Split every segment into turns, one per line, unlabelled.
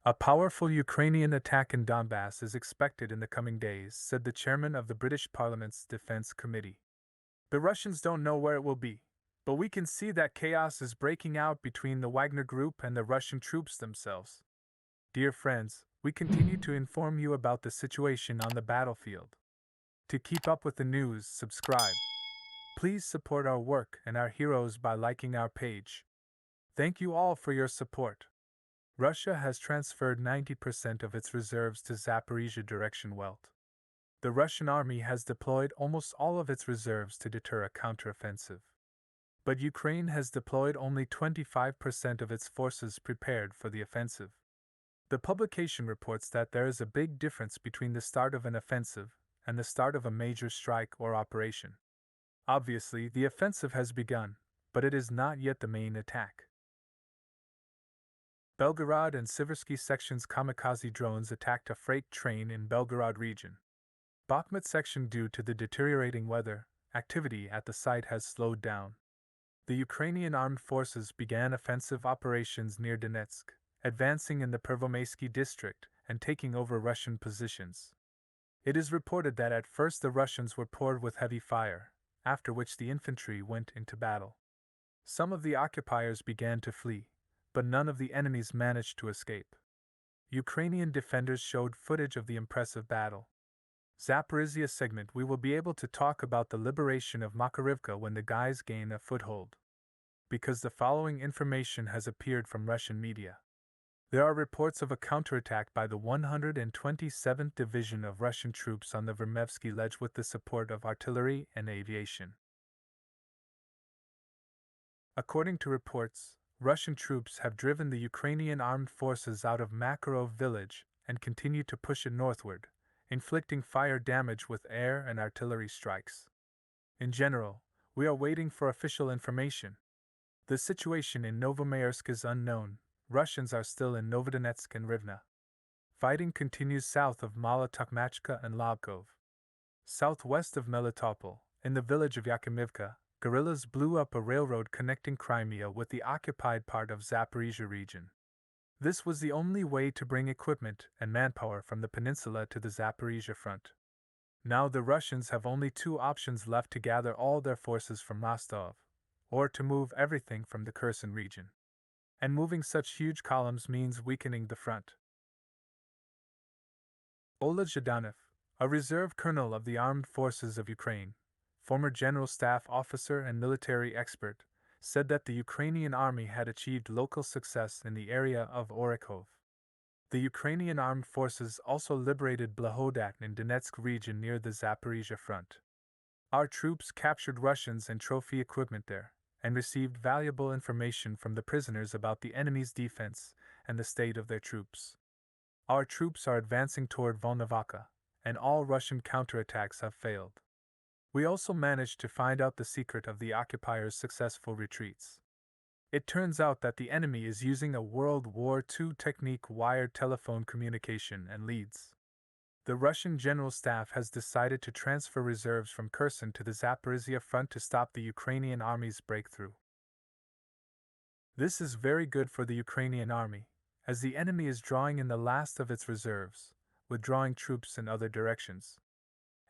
A powerful Ukrainian attack in Donbass is expected in the coming days, said the chairman of the British Parliament's Defense Committee. The Russians don't know where it will be, but we can see that chaos is breaking out between the Wagner Group and the Russian troops themselves. Dear friends, we continue to inform you about the situation on the battlefield. To keep up with the news, subscribe. Please support our work and our heroes by liking our page. Thank you all for your support. Russia has transferred 90% of its reserves to Zaporizhia direction Welt. The Russian army has deployed almost all of its reserves to deter a counteroffensive. But Ukraine has deployed only 25% of its forces prepared for the offensive. The publication reports that there is a big difference between the start of an offensive and the start of a major strike or operation. Obviously, the offensive has begun, but it is not yet the main attack. Belgorod and Siversky sections kamikaze drones attacked a freight train in Belgorod region. Bakhmut section due to the deteriorating weather, activity at the site has slowed down. The Ukrainian armed forces began offensive operations near Donetsk, advancing in the Pervomaysky district and taking over Russian positions. It is reported that at first the Russians were poured with heavy fire, after which the infantry went into battle. Some of the occupiers began to flee, but none of the enemies managed to escape. Ukrainian defenders showed footage of the impressive battle. Zaporizhia segment. We will be able to talk about the liberation of Makarivka when the guys gain a foothold. Because the following information has appeared from Russian media. There are reports of a counterattack by the 127th Division of Russian troops on the Vermevsky Ledge with the support of artillery and aviation. According to reports, Russian troops have driven the Ukrainian armed forces out of Makarov village and continue to push it northward, inflicting fire damage with air and artillery strikes. In general, we are waiting for official information. The situation in Novomayorsk is unknown. Russians are still in Severodonetsk and Rivne. Fighting continues south of Mala-Tokmachka and Labkov. Southwest of Melitopol, in the village of Yakimivka, guerrillas blew up a railroad connecting Crimea with the occupied part of Zaporizhia region. This was the only way to bring equipment and manpower from the peninsula to the Zaporizhia front. Now the Russians have only two options left: to gather all their forces from Rostov, or to move everything from the Kherson region. And moving such huge columns means weakening the front. Oleg Zhdanov, a reserve colonel of the Armed Forces of Ukraine, former general staff officer and military expert, said that the Ukrainian army had achieved local success in the area of Orekhov. The Ukrainian armed forces also liberated Blahodat in Donetsk region near the Zaporizhia front. Our troops captured Russians and trophy equipment there, and received valuable information from the prisoners about the enemy's defense and the state of their troops. Our troops are advancing toward Volnovakha, and all Russian counterattacks have failed. We also managed to find out the secret of the occupiers' successful retreats. It turns out that the enemy is using a World War II technique: wired telephone communication and leads. The Russian General Staff has decided to transfer reserves from Kherson to the Zaporizhia front to stop the Ukrainian army's breakthrough. This is very good for the Ukrainian army, as the enemy is drawing in the last of its reserves, withdrawing troops in other directions.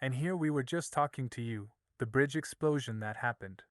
And here we were just talking to you, the bridge explosion that happened.